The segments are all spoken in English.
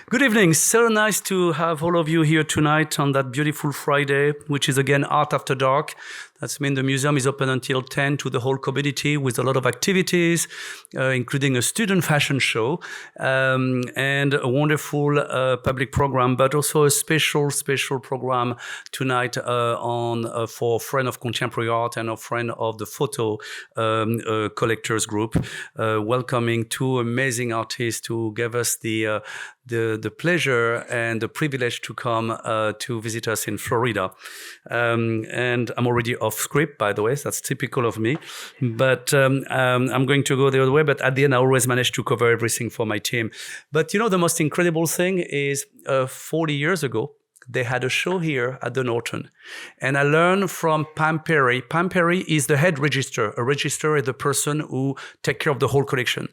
Good evening. So nice to have all of you here tonight on that beautiful Friday, which is again Art After Dark. That's mean the museum is open until 10 to the whole community with a lot of activities, including a student fashion show and a wonderful public program, but also a special program tonight for a friend of contemporary art and a friend of the photo collectors group, welcoming two amazing artists who gave us the pleasure and the privilege to come to visit us in Florida. And I'm already off script, by the way, so that's typical of me. But I'm going to go the other way, but at the end, I always manage to cover everything for my team. But you know, the most incredible thing is 40 years ago, they had a show here at the Norton. And I learned from Pam Perry. Pam Perry is the head register. A register is the person who takes care of the whole collection.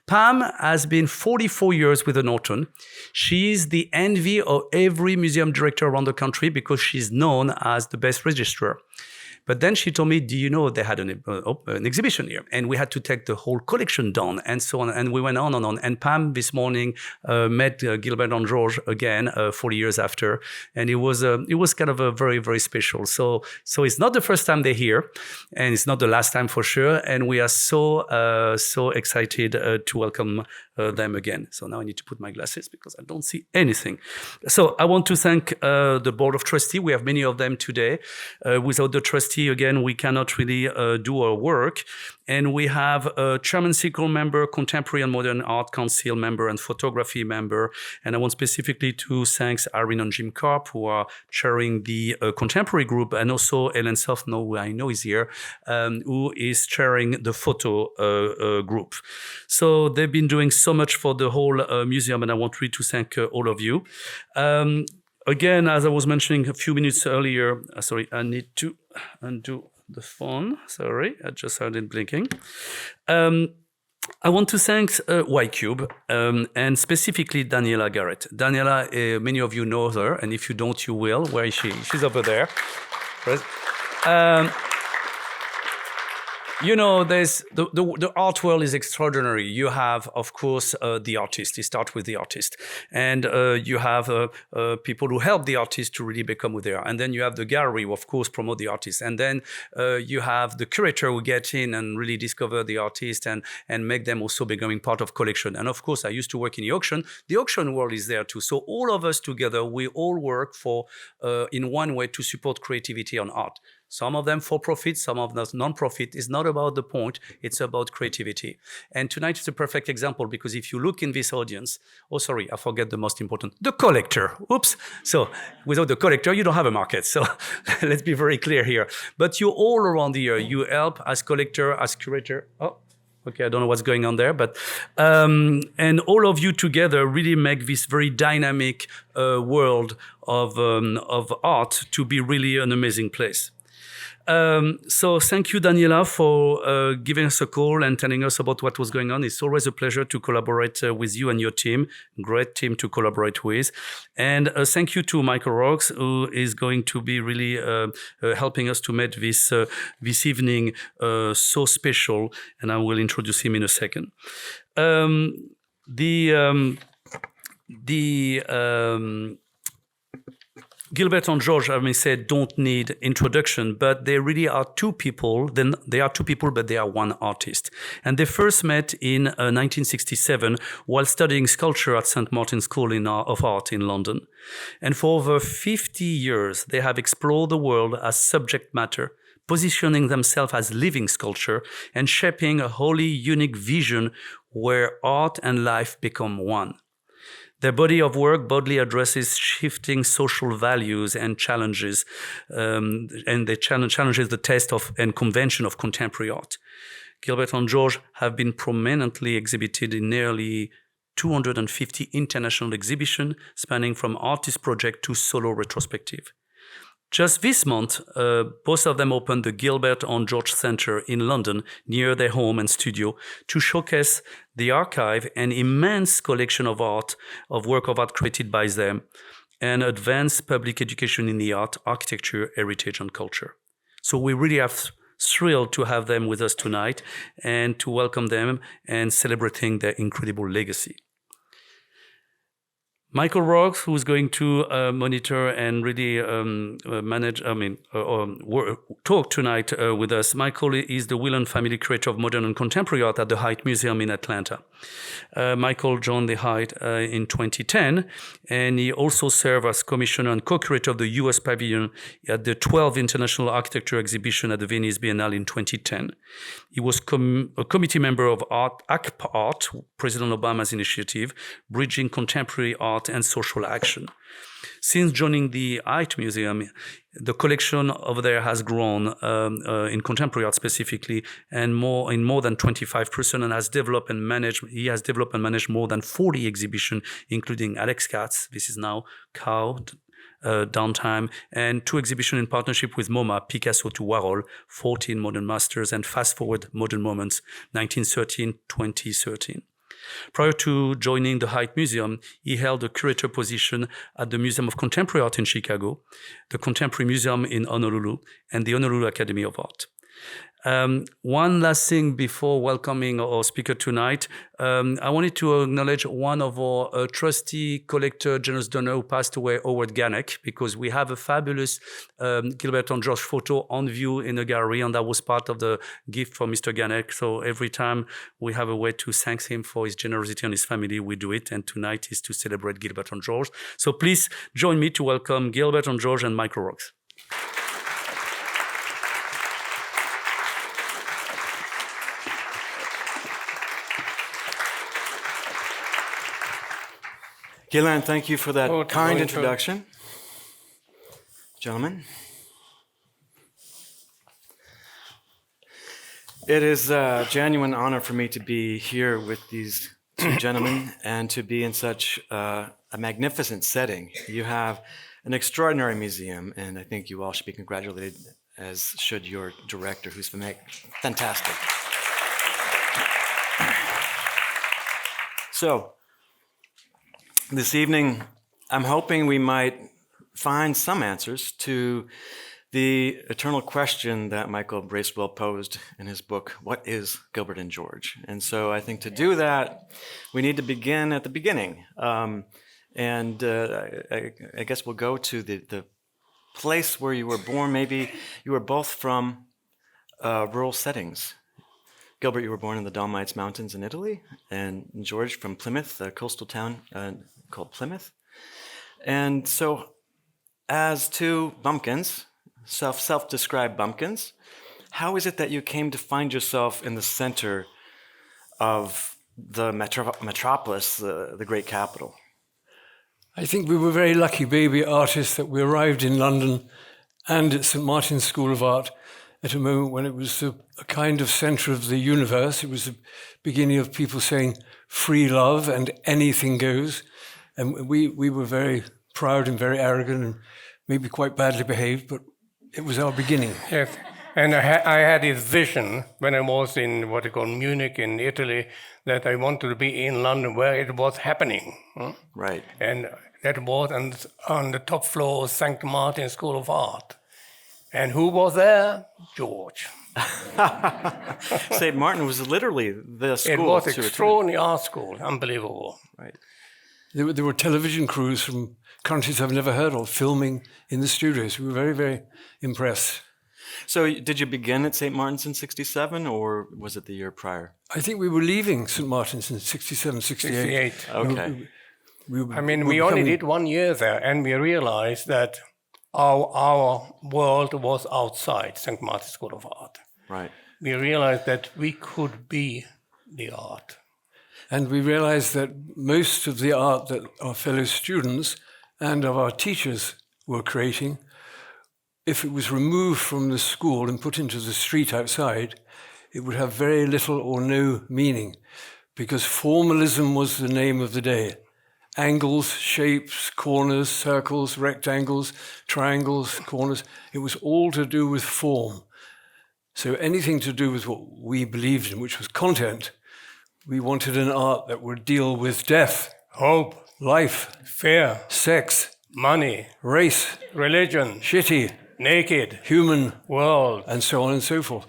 Pam has been 44 years with the Norton. She is the envy of every museum director around the country because she's known as the best registrar. But then she told me, do you know they had an exhibition here? And we had to take the whole collection down and so on. And we went on and on. And Pam this morning met Gilbert George again 40 years after. And it was kind of a very, very special. So it's not the first time they're here. And it's not the last time for sure. And we are so excited to welcome them again. So now I need to put my glasses because I don't see anything. So I want to thank the Board of Trustees. We have many of them today. Without the trustees, again, we cannot really do our work. And we have a Chairman Circle member, Contemporary and Modern Art Council member, and Photography member. And I want specifically to thank Irene and Jim Karp, who are chairing the Contemporary group, and also Ellen Sothno, who I know is here, who is chairing the Photo group. So they've been doing so much for the whole museum, and I want really to thank all of you. Again, as I was mentioning a few minutes earlier, sorry, I need to undo the phone. Sorry, I just heard it blinking. I want to thank Y-Cube and specifically Daniela Garrett. Daniela, many of you know her, and if you don't, you will. Where is she? She's over there. You know, there's the art world is extraordinary. You have, of course, the artist. You start with the artist, and you have people who help the artist to really become who they are. And then you have the gallery, who, of course, promote the artist. And then you have the curator who get in and really discover the artist and make them also becoming part of collection. And of course, I used to work in the auction. The auction world is there too. So all of us together, we all work for in one way to support creativity on art. Some of them for profit, some of them non-profit. It's not about the point, it's about creativity. And tonight is a perfect example because if you look in this audience, oh, sorry, I forget the most important, the collector. Oops. So without the collector, you don't have a market. So let's be very clear here. But you all around the year, you help as collector, as curator. Oh, okay, I don't know what's going on there, but and all of you together really make this very dynamic world of art to be really an amazing place. So thank you, Daniela, for giving us a call and telling us about what was going on. It's always a pleasure to collaborate with you and your team. Great team to collaborate with. And thank you to Michael Rooks, who is going to be really helping us to make this evening so special. And I will introduce him in a second. Gilbert and George, I may say, don't need introduction, but they really are two people. Then they are two people, but they are one artist. And they first met in 1967 while studying sculpture at St. Martin's School of Art in London. And for over 50 years, they have explored the world as subject matter, positioning themselves as living sculpture and shaping a wholly unique vision where art and life become one. Their body of work boldly addresses shifting social values and challenges, and they challenges the taste of and convention of contemporary art. Gilbert and George have been prominently exhibited in nearly 250 international exhibitions, spanning from artist project to solo retrospective. Just this month, both of them opened the Gilbert George Centre in London, near their home and studio, to showcase the archive and immense collection of work of art created by them, and advance public education in the art, architecture, heritage, and culture. So we really are thrilled to have them with us tonight and to welcome them and celebrating their incredible legacy. Michael Rooks, who's going to monitor and really talk tonight with us. Michael is the Whelan family curator of modern and contemporary art at the Haight Museum in Atlanta. Michael joined the Haight in 2010, and he also served as commissioner and co-curator of the U.S. pavilion at the 12th International Architecture Exhibition at the Venice Biennale in 2010. He was a committee member of ACP Art, President Obama's initiative, Bridging Contemporary Art and Social Action. Since joining the Haight Museum, the collection over there has grown in contemporary art specifically, and in more than 25%, and he has developed and managed more than 40 exhibitions, including Alex Katz, this is now Cow, Downtime, and 2 exhibitions in partnership with MoMA, Picasso to Warhol, 14 Modern Masters, and Fast Forward Modern Moments, 1913-2013. Prior to joining the Haight Museum, he held a curator position at the Museum of Contemporary Art in Chicago, the Contemporary Museum in Honolulu, and the Honolulu Academy of Art. One last thing before welcoming our speaker tonight, I wanted to acknowledge one of our trusty collector, generous donor who passed away, Howard Ganek, because we have a fabulous Gilbert and George photo on view in the gallery, and that was part of the gift for Mr. Ganek. So every time we have a way to thank him for his generosity and his family, we do it. And tonight is to celebrate Gilbert and George. So please join me to welcome Gilbert and George and Michael Rooks. Gillian, thank you for that kind introduction. Gentlemen. It is a genuine honor for me to be here with these 2 gentlemen and to be in such a magnificent setting. You have an extraordinary museum, and I think you all should be congratulated, as should your director, who's fantastic. So, this evening, I'm hoping we might find some answers to the eternal question that Michael Bracewell posed in his book, What is Gilbert and George? And so I think to do that, we need to begin at the beginning. I guess we'll go to the place where you were born. Maybe you were both from rural settings. Gilbert, you were born in the Dolomites Mountains in Italy, and George from Plymouth, a coastal town called Plymouth. And so, as 2 bumpkins, self-described bumpkins, how is it that you came to find yourself in the center of the metropolis, the great capital? I think we were very lucky baby artists that we arrived in London and at St. Martin's School of Art at a moment when it was a kind of center of the universe. It was the beginning of people saying free love and anything goes. And we were very proud and very arrogant and maybe quite badly behaved, but it was our beginning. Yes, and I had this vision when I was in what you call Munich in Italy, that I wanted to be in London where it was happening. Right. And that was on the top floor of St. Martin's School of Art. And who was there? George. St. Martin was literally the school. It was extraordinary art school, unbelievable. Right. There were television crews from countries I've never heard of filming in the studios. We were very, very impressed. So did you begin at St. Martin's in 67, or was it the year prior? I think we were leaving St. Martin's in 67, 68. 68. Okay. We only did 1 year there, and we realized that our world was outside St. Martin's School of Art. Right. We realized that we could be the art. And we realized that most of the art that our fellow students and of our teachers were creating, if it was removed from the school and put into the street outside, it would have very little or no meaning, because formalism was the name of the day. Angles, shapes, corners, circles, rectangles, triangles, corners, it was all to do with form. So anything to do with what we believed in, which was content, we wanted an art that would deal with death, Hope, life, fear, sex, money, race, religion, shitty, naked, human, world. and so on and so forth.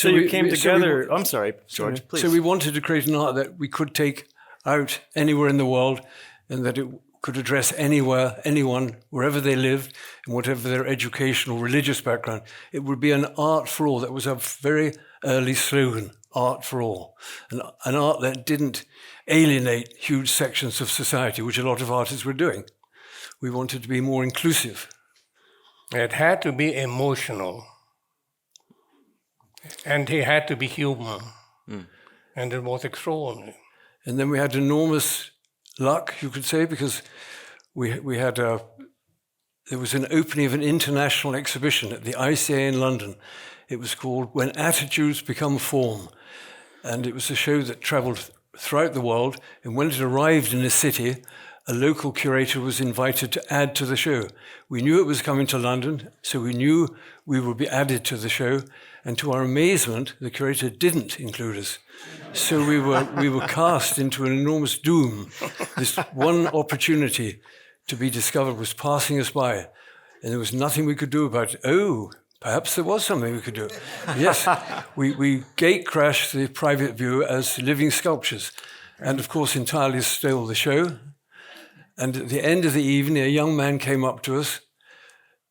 So you came together. I'm sorry, George, please. So we wanted to create an art that we could take out anywhere in the world, and that it could address anywhere, anyone, wherever they lived, and whatever their educational, religious background. It would be an art for all. That was a very early slogan, art for all. An art that didn't alienate huge sections of society, which a lot of artists were doing. We wanted to be more inclusive. It had to be emotional. And he had to be human. And it was extraordinary. And then we had enormous luck, you could say, because we had there was an opening of an international exhibition at the ICA in London. It was called When Attitudes Become Form. And it was a show that traveled throughout the world. And when it arrived in a city, a local curator was invited to add to the show. We knew it was coming to London, so we knew we would be added to the show. And to our amazement, the curator didn't include us. So we were cast into an enormous doom. This one opportunity to be discovered was passing us by, and there was nothing we could do about it. Oh, perhaps there was something we could do. Yes, we gate crashed the private view as living sculptures, and of course entirely stole the show. And at the end of the evening, a young man came up to us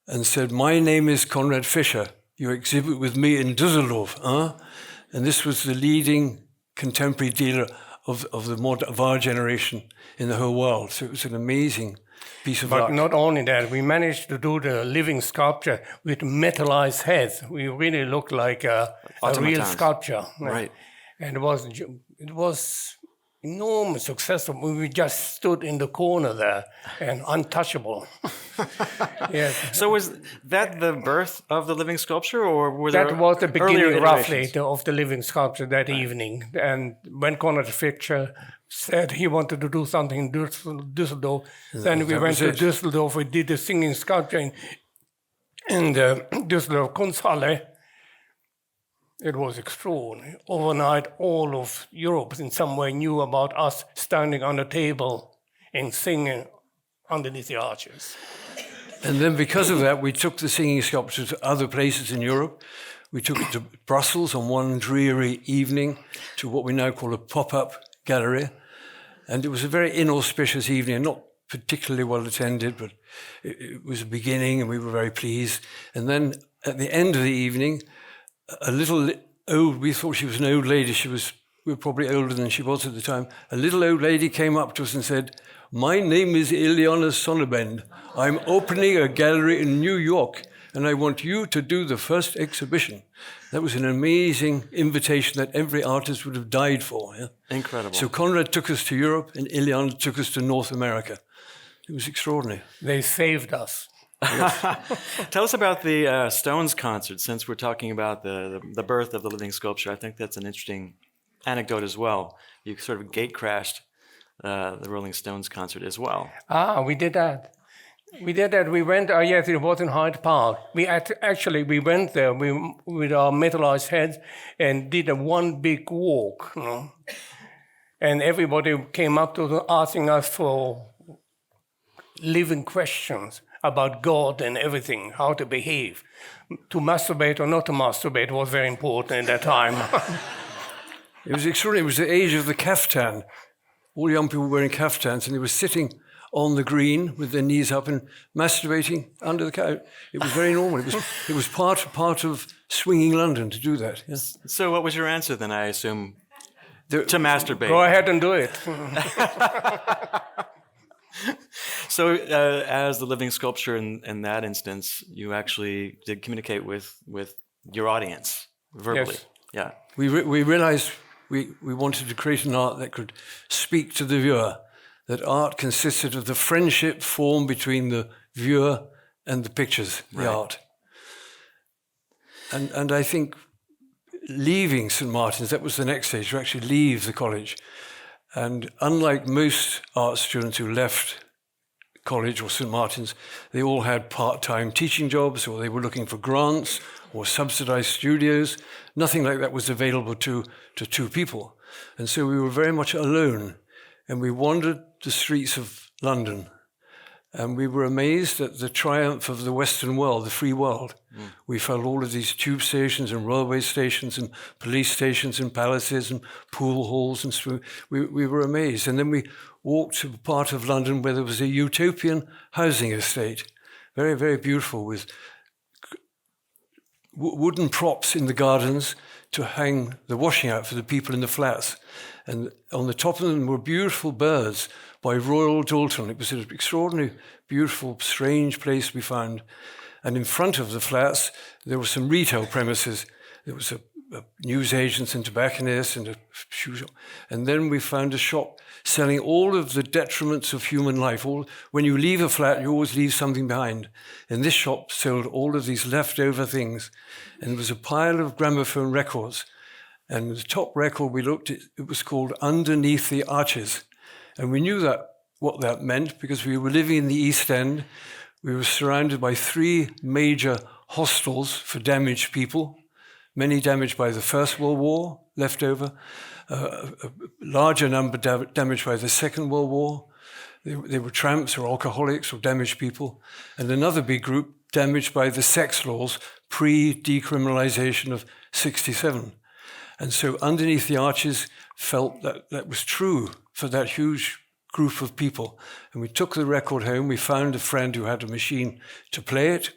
and said, "My name is Conrad Fischer. You exhibit with me in Düsseldorf, huh?" And this was the leading contemporary dealer of our generation in the whole world. So it was an amazing piece of luck. But not only that, we managed to do the living sculpture with metallized heads. We really looked like a real sculpture. Right. And it was enormous success. We just stood in the corner there and untouchable. Yes. So was that the birth of the living sculpture, or were That there was the earlier beginning, roughly, iterations? of the living sculpture that evening. And when Conrad Fischer said he wanted to do something in Düsseldorf, then we went to Düsseldorf. We did the singing sculpture in the Düsseldorf Kunsthalle. It was extraordinary. Overnight, all of Europe in some way knew about us standing on a table and singing underneath the arches. And then because of that, we took the singing sculpture to other places in Europe. We took it to Brussels on one dreary evening to what we now call a pop-up gallery. And it was a very inauspicious evening, not particularly well attended, but it was a beginning and we were very pleased. And then at the end of the evening, a little old, we thought she was an old lady. We were probably older than she was at the time. A little old lady came up to us and said, "My name is Ileana Sonnebend. I'm opening a gallery in New York, and I want you to do the first exhibition." That was an amazing invitation that every artist would have died for. Yeah? Incredible. So Conrad took us to Europe, and Ileana took us to North America. It was extraordinary. They saved us. Tell us about the Stones concert, since we're talking about the birth of the living sculpture. I think that's an interesting anecdote as well. You sort of gate crashed the Rolling Stones concert as well. We did that. We went, yes, it was in Hyde Park. We went there with our metallized heads and did one big walk. You know? And everybody came up to us asking us for living questions about God and everything, how to behave. To masturbate or not to masturbate was very important at that time. It was extraordinary. It was the age of the kaftan. All young people were wearing kaftans, and they were sitting on the green with their knees up and masturbating under the couch. It was very normal. It was part of swinging London to do that. Yes. So what was your answer then, I assume, to masturbate? Go ahead and do it. So as the living sculpture in that instance, you actually did communicate with your audience verbally. Yes. Yeah. We realized we wanted to create an art that could speak to the viewer, that art consisted of the friendship formed between the viewer and the pictures, the art. And I think leaving St. Martin's, that was the next stage, to actually leave the college. And unlike most art students who left college or St. Martin's, they all had part-time teaching jobs, or they were looking for grants or subsidized studios. Nothing like that was available to two people. And so we were very much alone. And we wandered the streets of London And we were amazed at the triumph of the Western world, the free world. We found all of these tube stations and railway stations and police stations and palaces and pool halls. And we were amazed. And then we walked to a part of London where there was a utopian housing estate. Very, very beautiful, with wooden props in the gardens to hang the washing out for the people in the flats. And on the top of them were beautiful birds by Royal Dalton. It was an extraordinary, beautiful, strange place we found. And in front of the flats, there were some retail premises. There was a newsagents and tobacconists and a shoe shop. And then we found a shop selling all of the detriments of human life. When you leave a flat, you always leave something behind. And this shop sold all of these leftover things. And there was a pile of gramophone records. And the top record we looked at, it was called Underneath the Arches. And we knew what that meant because we were living in the East End. We were surrounded by 3 major hostels for damaged people, many damaged by the First World War, left over, a larger number damaged by the Second World War. They were tramps or alcoholics or damaged people. And another big group damaged by the sex laws pre-decriminalization of 67. And so Underneath the Arches felt that was true for that huge group of people. And we took the record home. We found a friend who had a machine to play it.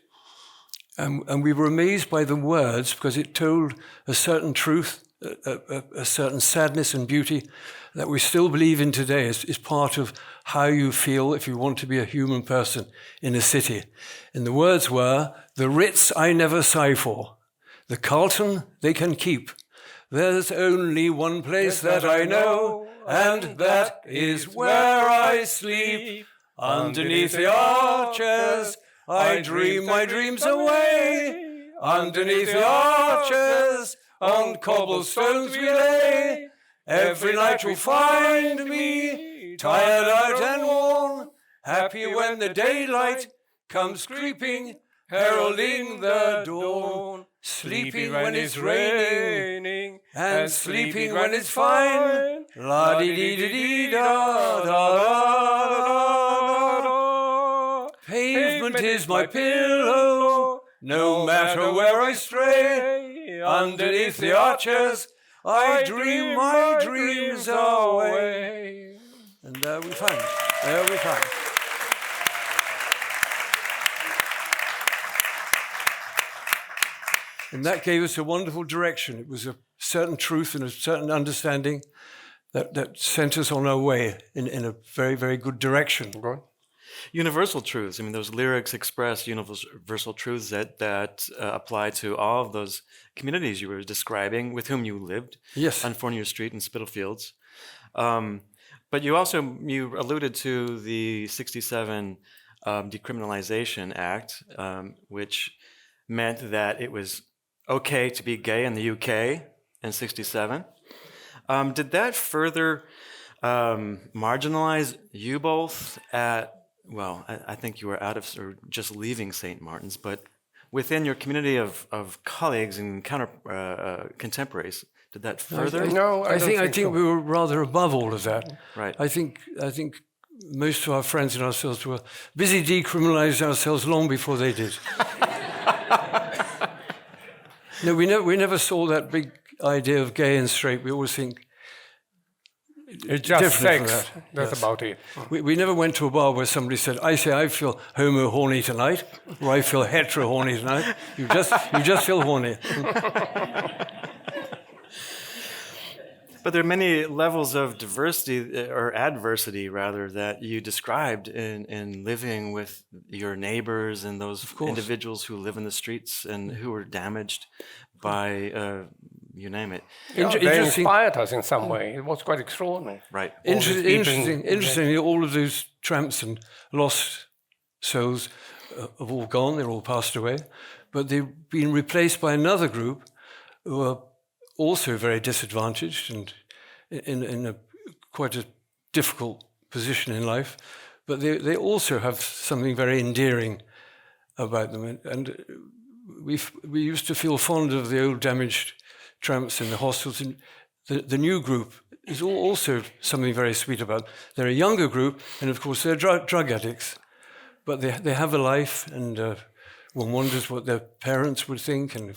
And we were amazed by the words because it told a certain truth, a certain sadness and beauty that we still believe in today is part of how you feel if you want to be a human person in a city. And the words were, "The Ritz I never sigh for, the Carlton they can keep. There's only one place that I know, and that is where I sleep. Underneath the arches, I dream my dreams away. Underneath the arches, on cobblestones we lay. Every night you'll find me, tired out and worn, happy when the daylight comes creeping, heralding the dawn. Sleeping when it's raining, and sleeping when it's fine. La-dee-dee-dee-da-da-da-da-da. Pavement is my pillow, no matter where I stray. Underneath the arches, I dream my dreams away. And there we found. And that gave us a wonderful direction. It was a certain truth and a certain understanding that sent us on our way in a very, very good direction. Right. Universal truths. I mean, those lyrics express universal truths that apply to all of those communities you were describing with whom you lived. Yes. On Fournier Street and Spitalfields. But you alluded to the 67 Decriminalization Act, which meant that it was okay to be gay in the UK in 67. Did that further marginalize you both I think you were out of, or just leaving St. Martin's, but within your community of colleagues and contemporaries, did that further? No, I think we were rather above all of that. Right. I think most of our friends and ourselves were busy decriminalizing ourselves long before they did. No, we never saw that big idea of gay and straight. We always think it's just sex. That's yes. about it. We never went to a bar where somebody said, I feel homo horny tonight, or I feel hetero horny tonight. You just feel horny. But there are many levels of diversity, or adversity rather, that you described in living with your neighbors and those individuals who live in the streets and who were damaged by, you name it. They inspired us in some way. It was quite extraordinary. Right. Interestingly, all of those tramps and lost souls have all gone. They're all passed away. But they've been replaced by another group who are also very disadvantaged and in quite a difficult position in life, but they also have something very endearing about them. And we used to feel fond of the old damaged tramps in the hostels. And the new group is also something very sweet about. They're a younger group, and of course they're drug addicts, but they have a life, and one wonders what their parents would think, and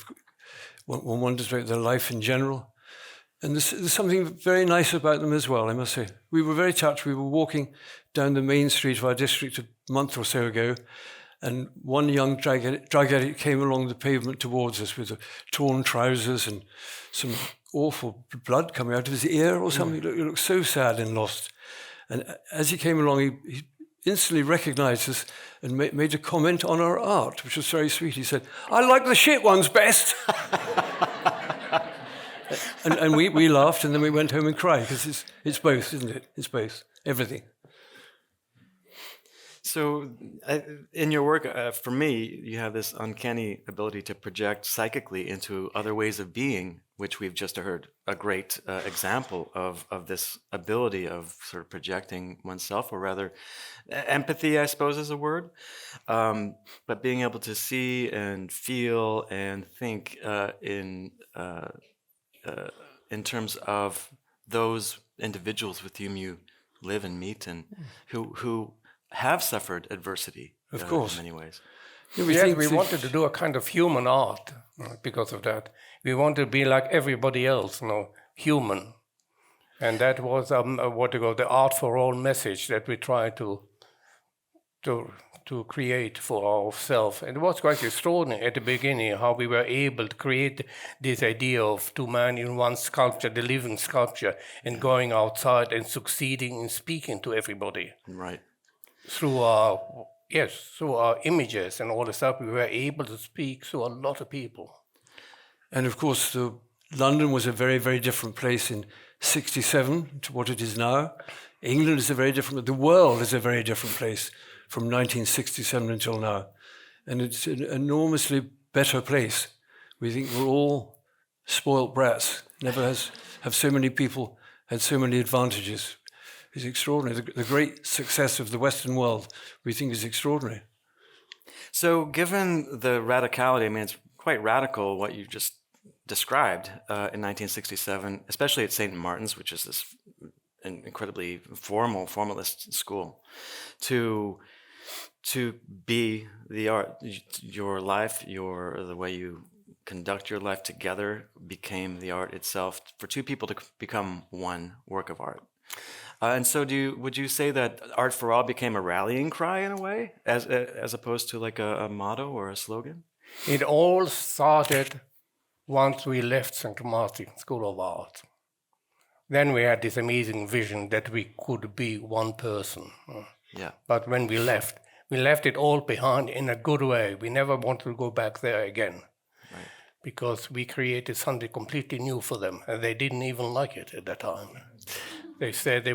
one wonders about their life in general. And there's something very nice about them as well, I must say. We were very touched. We were walking down the main street of our district a month or so ago, and one young drug addict came along the pavement towards us with torn trousers and some awful blood coming out of his ear or something. He looked so sad and lost. And as he came along, he instantly recognized us and made a comment on our art, which was very sweet. He said, "I like the shit ones best." and we laughed, and then we went home and cried, because it's both, isn't it? It's both, everything. So in your work, for me, you have this uncanny ability to project psychically into other ways of being, which we've just heard a great example of this ability of sort of projecting oneself, or rather empathy, I suppose is a word, but being able to see and feel and think in terms of those individuals with whom you live and meet, and who have suffered adversity, of course, in many ways. We wanted to do a kind of human art because of that. We wanted to be like everybody else, human. And that was the art for all message that we tried to create for ourselves. And it was quite extraordinary at the beginning how we were able to create this idea of two men in one sculpture, the living sculpture, and going outside and succeeding in speaking to everybody. Right. Through our images and all the stuff, we were able to speak to a lot of people. And of course, London was a very, very different place in '67 to what it is now. England is a very different, the world is a very different place from 1967 until now. And it's an enormously better place. We think we're all spoilt brats. Never have so many people had so many advantages. It's extraordinary. The great success of the Western world, we think, is extraordinary. So given the radicality, I mean, it's quite radical what you just described in 1967, especially at St. Martin's, which is this incredibly formalist school, to be the art, your life, the way you conduct your life together became the art itself, for two people to become one work of art. And so would you say that Art for All became a rallying cry in a way, as opposed to like a motto or a slogan? It all started once we left St. Martin School of Art. Then we had this amazing vision that we could be one person. Yeah. But when we left it all behind in a good way. We never wanted to go back there again. Right. Because we created something completely new for them, and they didn't even like it at that time. They said they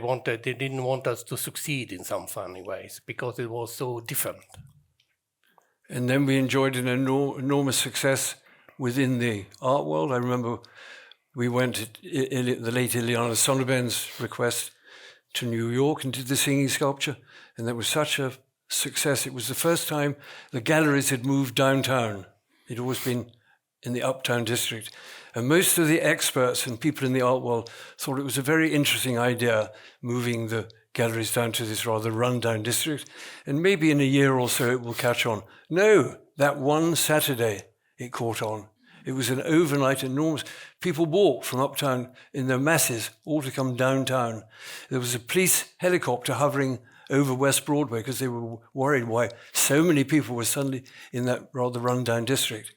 didn't want us to succeed in some funny ways because it was so different. And then we enjoyed an enormous success within the art world. I remember we went at the late Ileana Sonnenbend's request to New York and did the singing sculpture, and that was such a success. It was the first time the galleries had moved downtown. It had always been in the uptown district. And most of the experts and people in the art world thought it was a very interesting idea, moving the galleries down to this rather run-down district. And maybe in a year or so it will catch on. No, that one Saturday it caught on. It was an overnight enormous... People walked from uptown in their masses all to come downtown. There was a police helicopter hovering over West Broadway because they were worried why so many people were suddenly in that rather run-down district.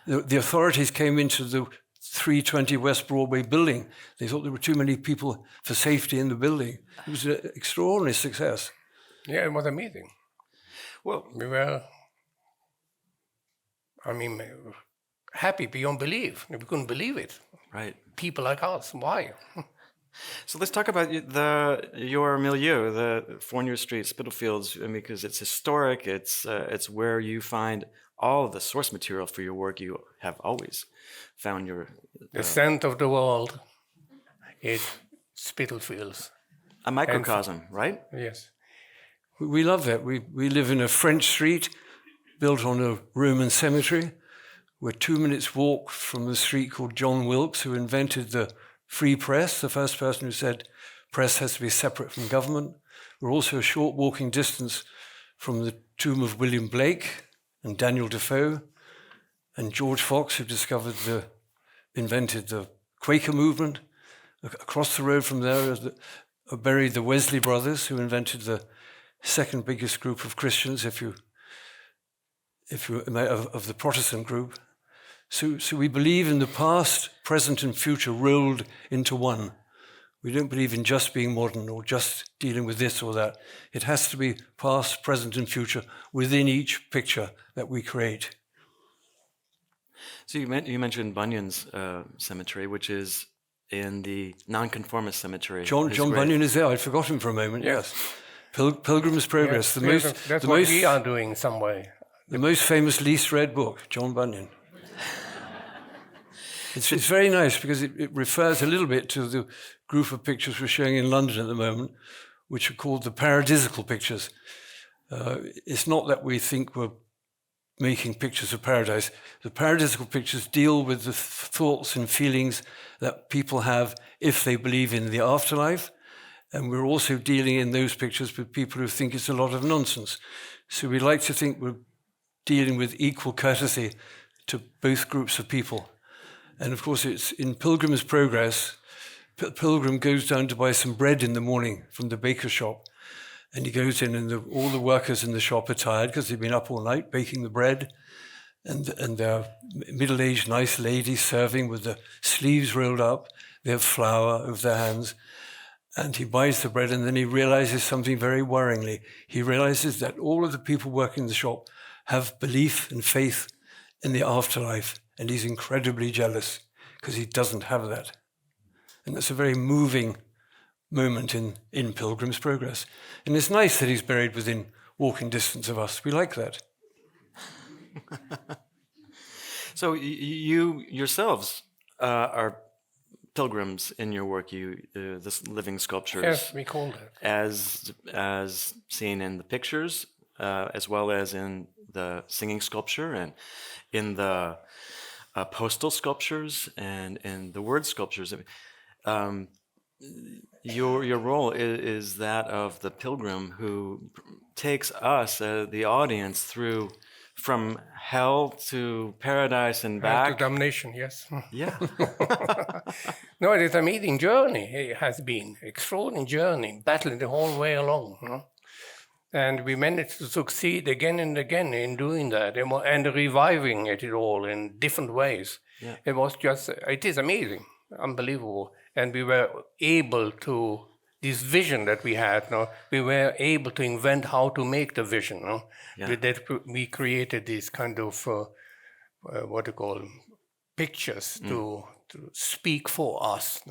The authorities came into the 320 West Broadway building. They thought there were too many people for safety in the building. It was an extraordinary success. Yeah, it was amazing. Well, we were, happy beyond belief. We couldn't believe it. Right. People like us, why? So let's talk about your milieu, the Fournier Street, Spitalfields, because it's historic. It's where you find all of the source material for your work. You have always found the scent of the world is Spitalfields. A microcosm, right? Yes. We love that. We live in a French street built on a Roman cemetery. We're 2 minutes walk from the street called John Wilkes, who invented the free press, the first person who said press has to be separate from government. We're also a short walking distance from the tomb of William Blake and Daniel Defoe and George Fox, who invented the Quaker movement. Across the road from there are buried the Wesley brothers, who invented the second biggest group of Christians, of the Protestant group. So we believe in the past, present, and future rolled into one. We don't believe in just being modern or just dealing with this or that. It has to be past, present, and future within each picture that we create. So you mentioned Bunyan's cemetery, which is in the Nonconformist cemetery. John Bunyan is there. I'd forgotten for a moment. Yes, Pilgrim's Progress. Yes, that's what we are doing in some way. The most famous, least read book, John Bunyan. It's very nice because it refers a little bit to the group of pictures we're showing in London at the moment, which are called the paradisical pictures. It's not that we think we're making pictures of paradise. The paradisical pictures deal with the thoughts and feelings that people have if they believe in the afterlife. And we're also dealing in those pictures with people who think it's a lot of nonsense. So we like to think we're dealing with equal courtesy to both groups of people. And of course, it's in Pilgrim's Progress. Pilgrim goes down to buy some bread in the morning from the baker's shop. And he goes in, and all the workers in the shop are tired because they've been up all night baking the bread. And they're middle-aged, nice ladies serving with the sleeves rolled up. They have flour over their hands. And he buys the bread, and then he realizes something very worryingly. He realizes that all of the people working in the shop have belief and faith in the afterlife. And he's incredibly jealous because he doesn't have that. And that's a very moving moment in Pilgrim's Progress. And it's nice that he's buried within walking distance of us. We like that. So you yourselves are pilgrims in your work. This living sculptures. Yes, we call that. As seen in the pictures, as well as in the singing sculpture and in the postal sculptures and in the word sculptures. Your role is that of the pilgrim who takes us, the audience, through from hell to paradise and back. To damnation, yes. Yeah. No, it's an amazing journey. It has been extraordinary journey, battling the whole way along. You know? And we managed to succeed again and again in doing that and reviving it all in different ways. Yeah. It is amazing, unbelievable. And we were able to, this vision that we had, we were able to invent how to make the vision. Yeah. With that, we created these kind of, pictures to speak for us.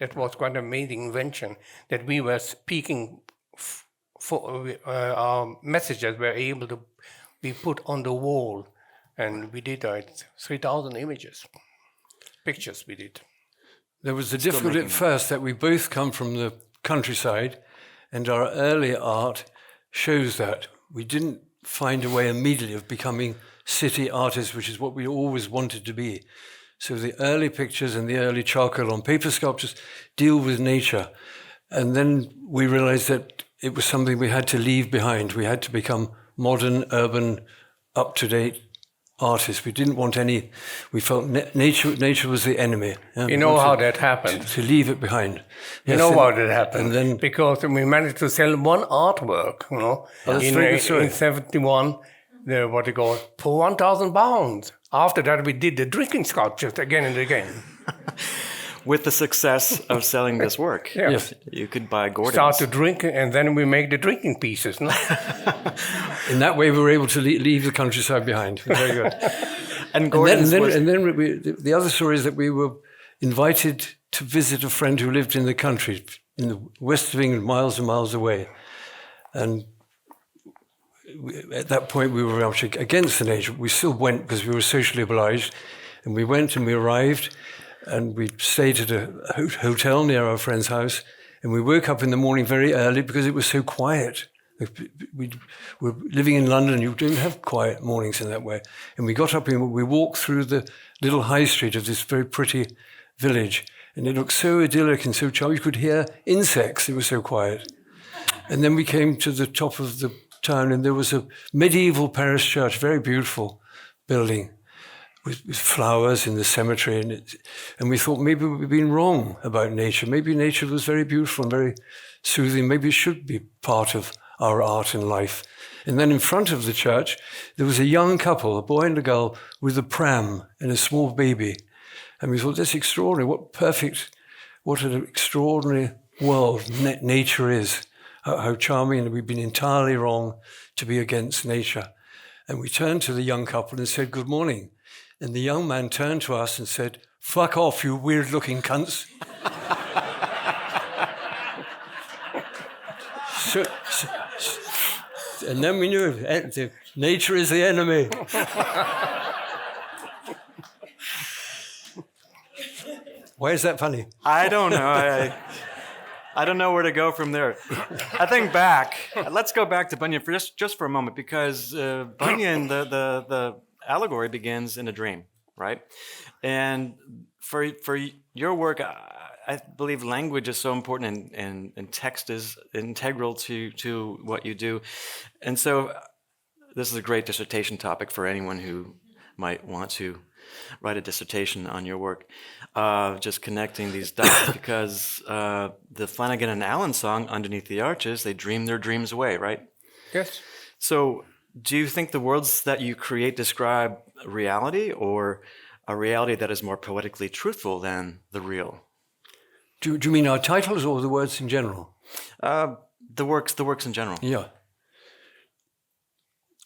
That was quite an amazing invention, that we were speaking for our messages were able to be put on the wall. And we did 3,000 pictures we did. There was the difficulty at first that we both come from the countryside, and our early art shows that. We didn't find a way immediately of becoming city artists, which is what we always wanted to be. So the early pictures and the early charcoal on paper sculptures deal with nature. And then we realized that it was something we had to leave behind. We had to become modern, urban, up-to-date artists. We didn't want any. We felt nature was the enemy. Yeah? You know how that happened? To leave it behind. You know how that happened? And then, because we managed to sell one artwork, in 71, for 1,000 pounds. After that, we did the drinking sculptures again and again. With the success of selling this work, yes. You could buy Gordon's. Start to drink, and then we make the drinking pieces. No? In that way, we were able to leave the countryside behind. Very good. And Gordon's the other story is that we were invited to visit a friend who lived in the country, in the west of England, miles and miles away. And at that point, we were actually against the nature. We still went because we were socially obliged. And we went and we arrived. And we stayed at a hotel near our friend's house, and we woke up in the morning very early because it was so quiet. We were living in London, you don't have quiet mornings in that way. And we got up and we walked through the little high street of this very pretty village, and it looked so idyllic and so charming. You could hear insects, it was so quiet. And then we came to the top of the town, and there was a medieval parish church, very beautiful building with flowers in the cemetery. And we thought maybe we'd been wrong about nature. Maybe nature was very beautiful and very soothing. Maybe it should be part of our art and life. And then in front of the church, there was a young couple, a boy and a girl, with a pram and a small baby. And we thought, that's extraordinary. What an extraordinary world nature is. How charming, and we've been entirely wrong to be against nature. And we turned to the young couple and said, good morning. And the young man turned to us and said, fuck off, you weird-looking cunts. And then we knew nature is the enemy. Why is that funny? I don't know. I don't know where to go from there. I think back. Let's go back to Bunyan for just for a moment, because Bunyan, the allegory begins in a dream, right? And for your work, I believe language is so important, and text is integral to what you do. And so this is a great dissertation topic for anyone who might want to write a dissertation on your work, just connecting these dots, because the Flanagan and Allen song, Underneath the Arches, they dream their dreams away, right? Yes. So do you think the worlds that you create describe reality, or a reality that is more poetically truthful than the real? Do you mean our titles or the words in general? The works in general. Yeah.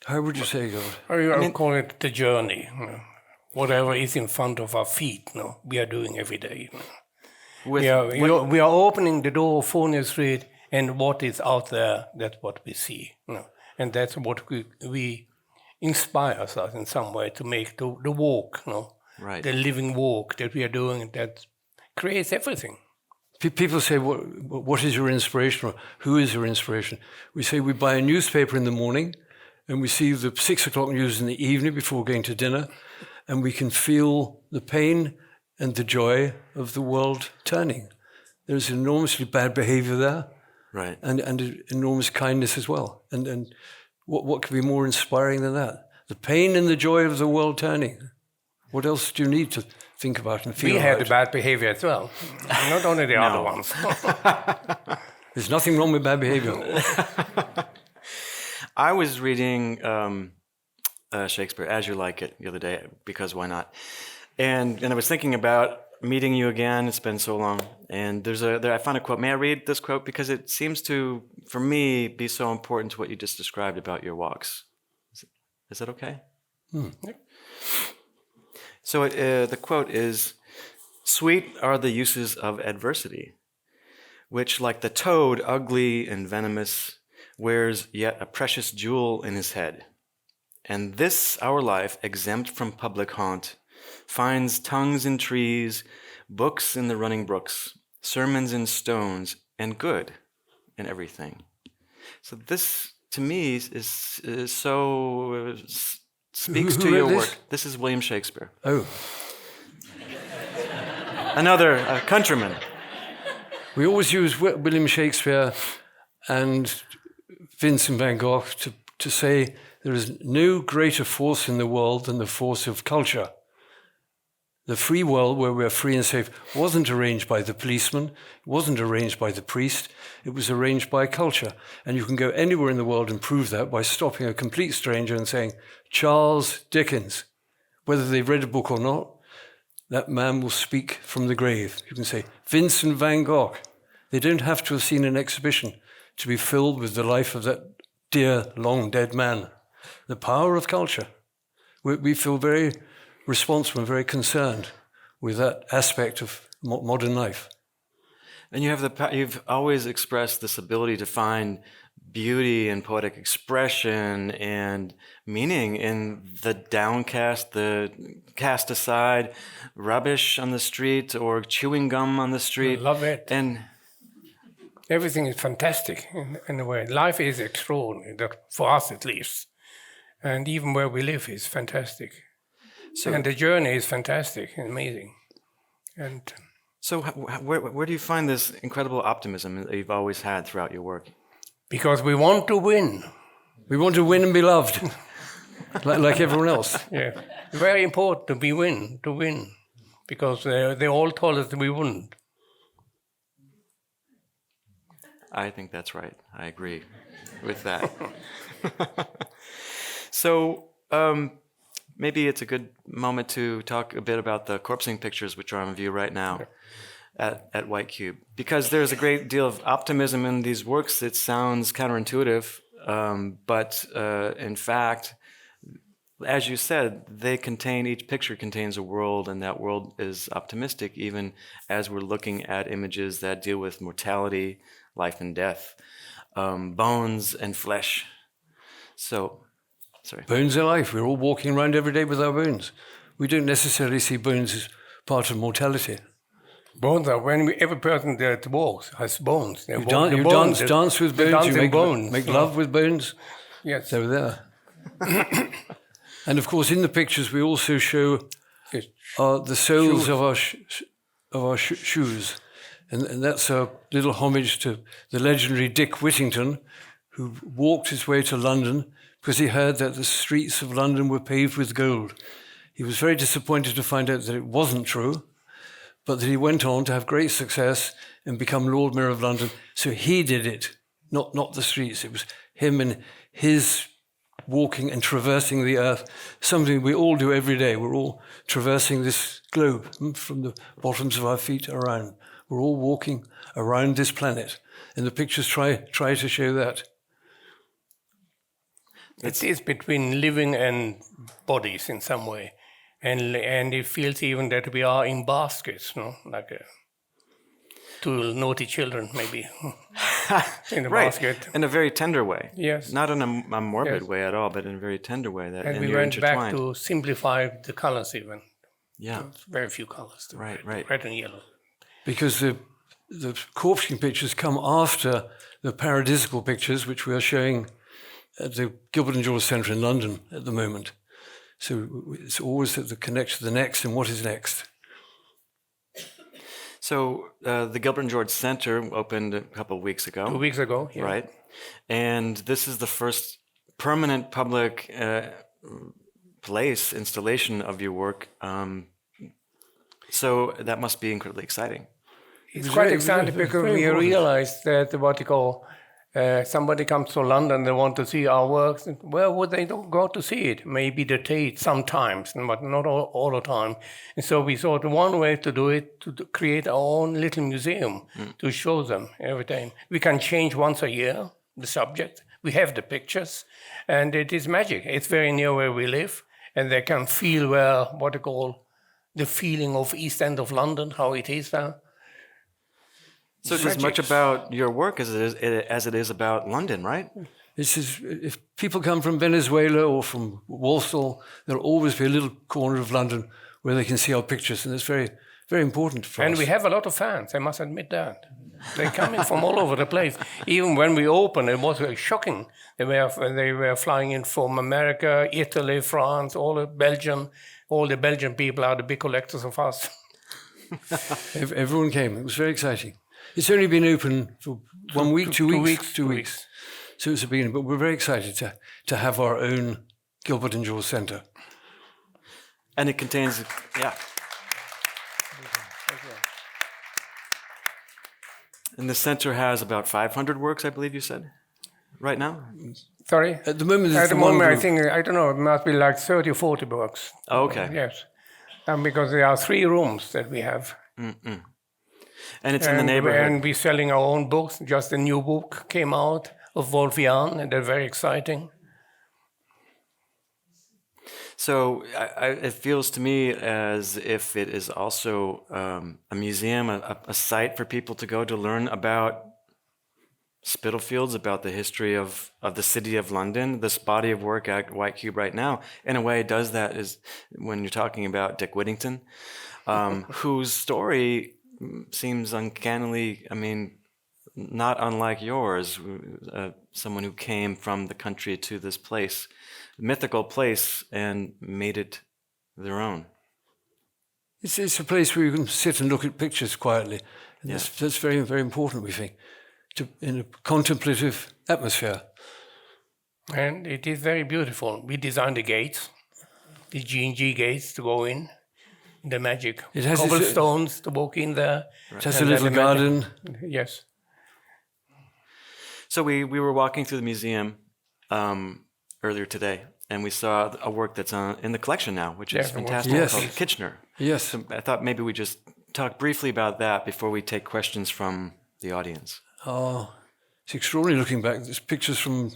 How would you say, Gilbert? I would call it the journey. Whatever is in front of our feet, we are doing every day. We are opening the door of Forney Street, and what is out there, that's what we see. And that's what we inspires us in some way to make the walk, Right. The living walk that we are doing, that creates everything. People say, what is your inspiration, or who is your inspiration? We say we buy a newspaper in the morning, and we see the 6 o'clock news in the evening before going to dinner, and we can feel the pain and the joy of the world turning. There's enormously bad behavior there, Right. and enormous kindness as well. And what could be more inspiring than that? The pain and the joy of the world turning. What else do you need to think about and feel We about? had the bad behavior as well, not only the other ones. There's nothing wrong with bad behavior. I was reading Shakespeare, As You Like It, the other day, because why not? And I was thinking about meeting you again. It's been so long. And I found a quote. May I read this quote? Because it seems to, for me, be so important to what you just described about your walks. Is that okay? So the quote is, "Sweet are the uses of adversity, which, like the toad, ugly and venomous, wears yet a precious jewel in his head. And this our life, exempt from public haunt, finds tongues in trees, books in the running brooks, sermons in stones, and good in everything." So this, to me, is so speaks to your work. This is William Shakespeare. Oh. Another countryman. We always use William Shakespeare and Vincent van Gogh to say there is no greater force in the world than the force of culture. The free world, where we're free and safe, wasn't arranged by the policeman, it wasn't arranged by the priest, it was arranged by culture. And you can go anywhere in the world and prove that by stopping a complete stranger and saying, Charles Dickens. Whether they've read a book or not, that man will speak from the grave. You can say, Vincent van Gogh. They don't have to have seen an exhibition to be filled with the life of that dear, long dead man. The power of culture. We feel very responsible and very concerned with that aspect of modern life. And you've always expressed this ability to find beauty and poetic expression and meaning in the downcast, the cast aside rubbish on the street or chewing gum on the street. I love it. And everything is fantastic in a way. Life is extraordinary, for us at least. And even where we live is fantastic. And the journey is fantastic and amazing. And so where do you find this incredible optimism that you've always had throughout your work? because we want to win. We want to win and be loved, like everyone else. Yeah, very important to win, because they all told us that we wouldn't. I think that's right. I agree with that. So maybe it's a good moment to talk a bit about the corpsing pictures which are on view right now at White Cube. Because there's a great deal of optimism in these works. It sounds counterintuitive, but in fact, as you said, each picture contains a world, and that world is optimistic, even as we're looking at images that deal with mortality, life and death, bones and flesh. So, sorry. Bones are life. We're all walking around every day with our bones. We don't necessarily see bones as part of mortality. Bones are when every person that walks has bones. You dance with bones. You make love with bones. Yes. So there. And of course, in the pictures, we also show the soles of our shoes. And that's a little homage to the legendary Dick Whittington, who walked his way to London because he heard that the streets of London were paved with gold. He was very disappointed to find out that it wasn't true, but that he went on to have great success and become Lord Mayor of London. So he did it, not the streets. It was him and his walking and traversing the earth, something we all do every day. We're all traversing this globe from the bottoms of our feet around. We're all walking around this planet, and the pictures try to show that. It is between living and bodies in some way, and it feels even that we are in baskets, like two naughty children, maybe, in a basket. In a very tender way. Yes. Not in a morbid way at all, but in a very tender way. And we went back to simplify the colors even. Yeah. Very few colors. Right. Red and yellow. Because the corpsing pictures come after the paradisical pictures, which we are showing at the Gilbert George Centre in London at the moment. So it's always the connection to the next and what is next. So the Gilbert George Centre opened a couple of weeks ago. 2 weeks ago, yeah. Right. And this is the first permanent public installation of your work. So that must be incredibly exciting. It's quite exciting because we realized that somebody comes to London, they want to see our works. Where would they go to see it? Maybe the Tate sometimes, but not all the time. And so we thought one way to do it, to create our own little museum to show them every time. We can change once a year the subject. We have the pictures, and it is magic. It's very near where we live, and they can feel the feeling of East End of London, how it is there. So it's as much about your work as it is about London, right? If people come from Venezuela or from Warsaw, there'll always be a little corner of London where they can see our pictures, and it's very, very important for us. And we have a lot of fans, I must admit that. They're coming from all over the place. Even when we opened, it was very shocking. They were flying in from America, Italy, France, all the Belgian people are the big collectors of us. Everyone came. It was very exciting. It's only been open for 1 week, 2 weeks. 2 weeks. So it's a beginning, but we're very excited to have our own Gilbert and George Centre. And it contains, And the centre has about 500 works, I believe you said, right now? Sorry? At the moment, I think, I don't know, it must be like 30 or 40 books. Oh, okay. Yes. Because there are 3 rooms that we have. Mm-mm. And it's in the neighborhood. And we're selling our own books. Just a new book came out of Wolf Jahn, and they're very exciting. So it feels to me as if it is also a museum, a site for people to go to learn about Spitalfields, about the history of the city of London. This body of work at White Cube right now, in a way, does that is when you're talking about Dick Whittington, whose story seems uncannily, not unlike yours, someone who came from the country to this place, mythical place, and made it their own. It's a place where you can sit and look at pictures quietly. And that's very, very important, we think, in a contemplative atmosphere. And it is very beautiful. We designed the gates, the G&G gates to go in, the magic It has cobblestones to walk in there. It has a little garden. Yes. So we were walking through the museum earlier today, and we saw a work that's in the collection now, which is fantastic, Yes. called Kitchener. Yes. So I thought maybe we just talk briefly about that before we take questions from the audience. Oh, it's extraordinary looking back. There's pictures from,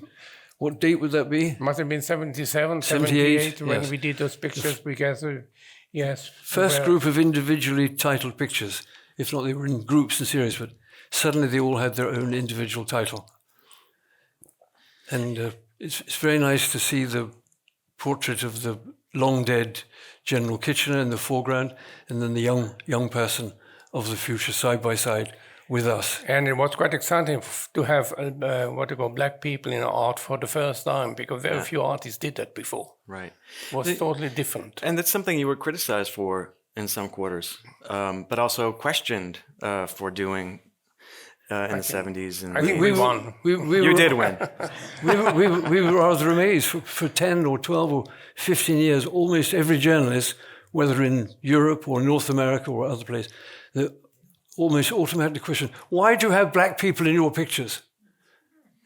what date would that be? Must have been 77, 78, 78 when yes. we did those pictures together. Yes. First Well, group of individually titled pictures. If not, they were in groups and series, but suddenly they all had their own individual title. And it's very nice to see the portrait of the long dead General Kitchener in the foreground, and then the young person of the future side by side with us. And it was quite exciting to have what you call black people in art for the first time, because very few artists did that before. Right. It was totally different. And that's something you were criticized for in some quarters, but also questioned for doing in the 70s. And I think we won. you did win. We were rather amazed. For 10 or 12 or 15 years, almost every journalist, whether in Europe or North America or other places, almost automatically question, why do you have black people in your pictures?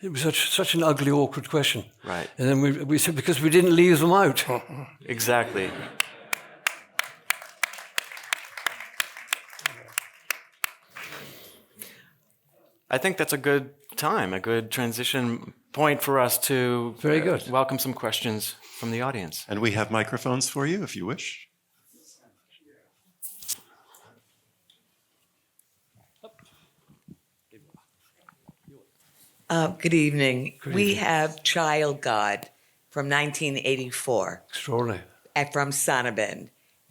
It was such an ugly, awkward question. Right. And then we said, because we didn't leave them out. Exactly. I think that's a good time, a good transition point for us to Very good. Welcome some questions from the audience. And we have microphones for you if you wish. Good evening. We have Child God from 1984 Extraordinary. from Sonnabend.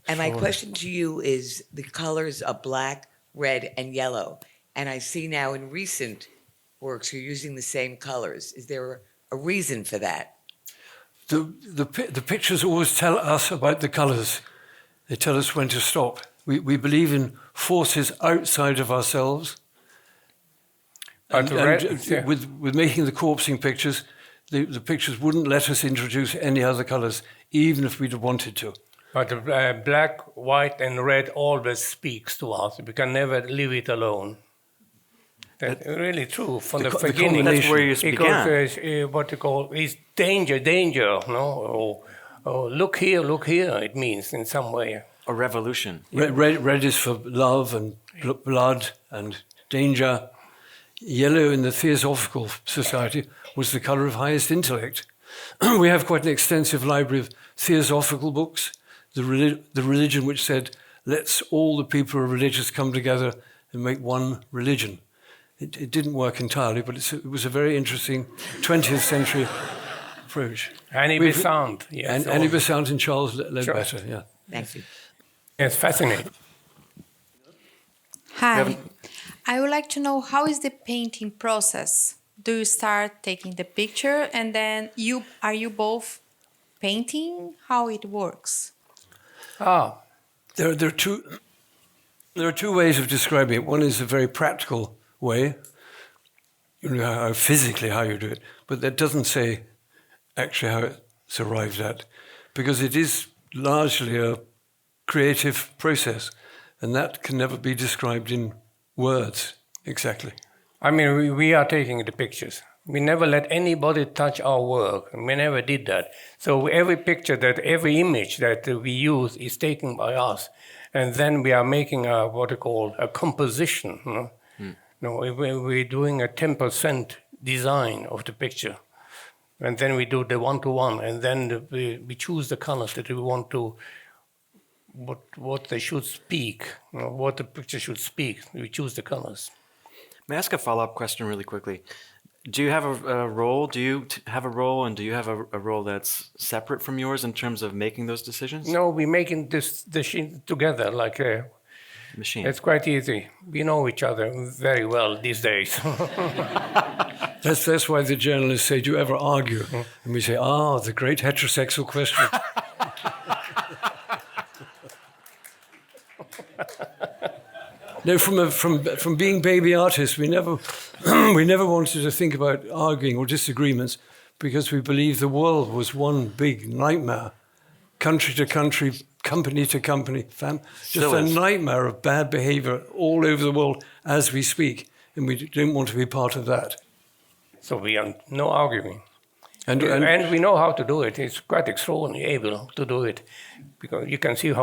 And my question to you is the colors are black, red, and yellow. And I see now in recent works you're using the same colors. Is there a reason for that? The pictures always tell us about the colours. They tell us when to stop. We believe in forces outside of ourselves. And with making the corpsing pictures, the pictures wouldn't let us introduce any other colours, even if we'd have wanted to. But the black, white, and red always speaks to us. We can never leave it alone. That's really true from the beginning. That's where you began. Because what you call is danger, no? Or look here, it means in some way. A revolution. Red is for love and blood and danger. Yellow in the Theosophical Society was the colour of highest intellect. We have quite an extensive library of theosophical books. The religion which said, let's all the people who are religious come together and make one religion. It didn't work entirely, but it was a very interesting 20th century approach. Annie Besant, yes. And Annie Besant and Charles Ledbetter, yeah. Thank you. It's fascinating. Hi. I would like to know, how is the painting process? Do you start taking the picture and then are you both painting? How it works? There are two ways of describing it. One is a very practical way, you know, physically how you do it, but that doesn't say actually how it's arrived at, because it is largely a creative process, and that can never be described in words exactly. I mean, we are taking the pictures. We never let anybody touch our work. We never did that. So every image that we use is taken by us. And then we are making what you call a composition. You know? No, we're doing a 10% design of the picture. And then we do the one-to-one. And then we choose the colors that we want to, what they should speak, you know, what the picture should speak. We choose the colors. May I ask a follow-up question really quickly? Do you have a role? Do you have a role, and do you have a role that's separate from yours in terms of making those decisions? No, we're making this together like a machine. It's quite easy. We know each other very well these days. That's why the journalists say, do you ever argue? And we say, the great heterosexual question. No, from being baby artists, we never wanted to think about arguing or disagreements, because we believed the world was one big nightmare. Country to country, company to company, just a nightmare of bad behavior all over the world as we speak. And we don't want to be part of that. So we are no arguing. And we know how to do it. It's quite extraordinary able to do it. Because you can see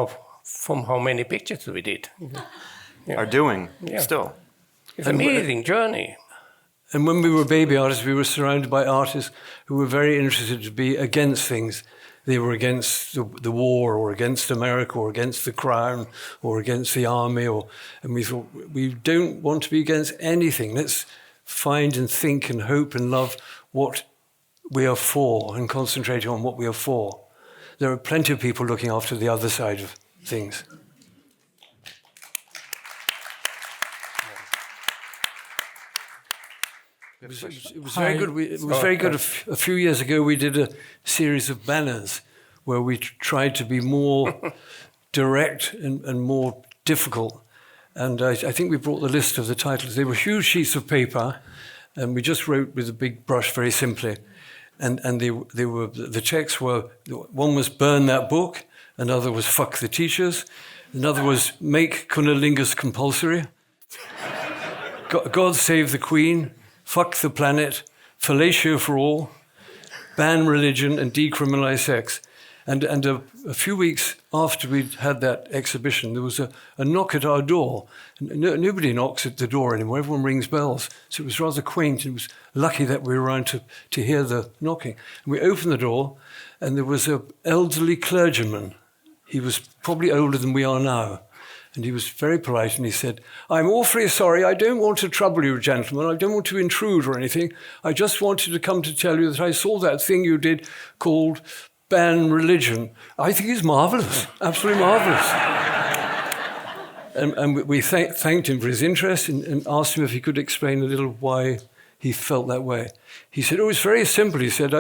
from how many pictures we did. Are doing still. It's an amazing journey. And when we were baby artists, we were surrounded by artists who were very interested to be against things. They were against the war, or against America, or against the crown, or against the army. And we thought, we don't want to be against anything. Let's find and think and hope and love what we are for and concentrate on what we are for. There are plenty of people looking after the other side of things. It was very good. It was very good. A few years ago, we did a series of banners where we tried to be more direct and more difficult. And I think we brought the list of the titles. They were huge sheets of paper, and we just wrote with a big brush very simply. And the texts were, one was burn that book, another was fuck the teachers, another was make cunnilingus compulsory, God save the Queen, fuck the planet, fellatio for all, ban religion and decriminalize sex. And a few weeks after we'd had that exhibition, there was a knock at our door. Nobody knocks at the door anymore. Everyone rings bells. So it was rather quaint. It was lucky that we were around to hear the knocking. And we opened the door, and there was an elderly clergyman. He was probably older than we are now. And he was very polite, and he said, "I'm awfully sorry. I don't want to trouble you, gentlemen. I don't want to intrude or anything. I just wanted to come to tell you that I saw that thing you did called ban religion. I think it's marvellous, absolutely marvellous." and we thanked him for his interest and asked him if he could explain a little why he felt that way. He said, "Oh, it's very simple." He said,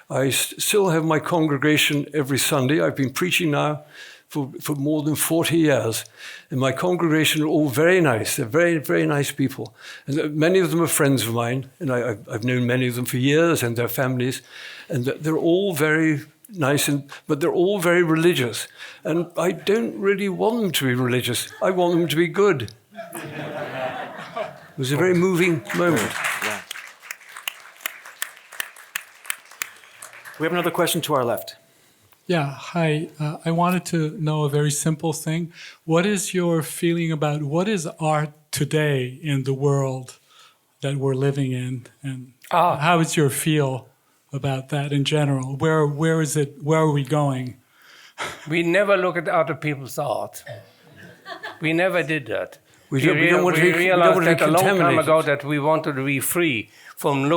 I still have my congregation every Sunday. I've been preaching now for more than 40 years. And my congregation are all very nice. They're very, very nice people. And many of them are friends of mine. And I've known many of them for years, and their families. And they're all very nice, but they're all very religious. And I don't really want them to be religious. I want them to be good. It was a very moving moment. Yeah. We have another question to our left. Yeah, hi. I wanted to know a very simple thing. What is your feeling about what is art today in the world that we're living in? And how is your feel about that in general? Where is it? Where are we going? We never look at other people's art. We never did that. We realized that a long time ago that we wanted to be free from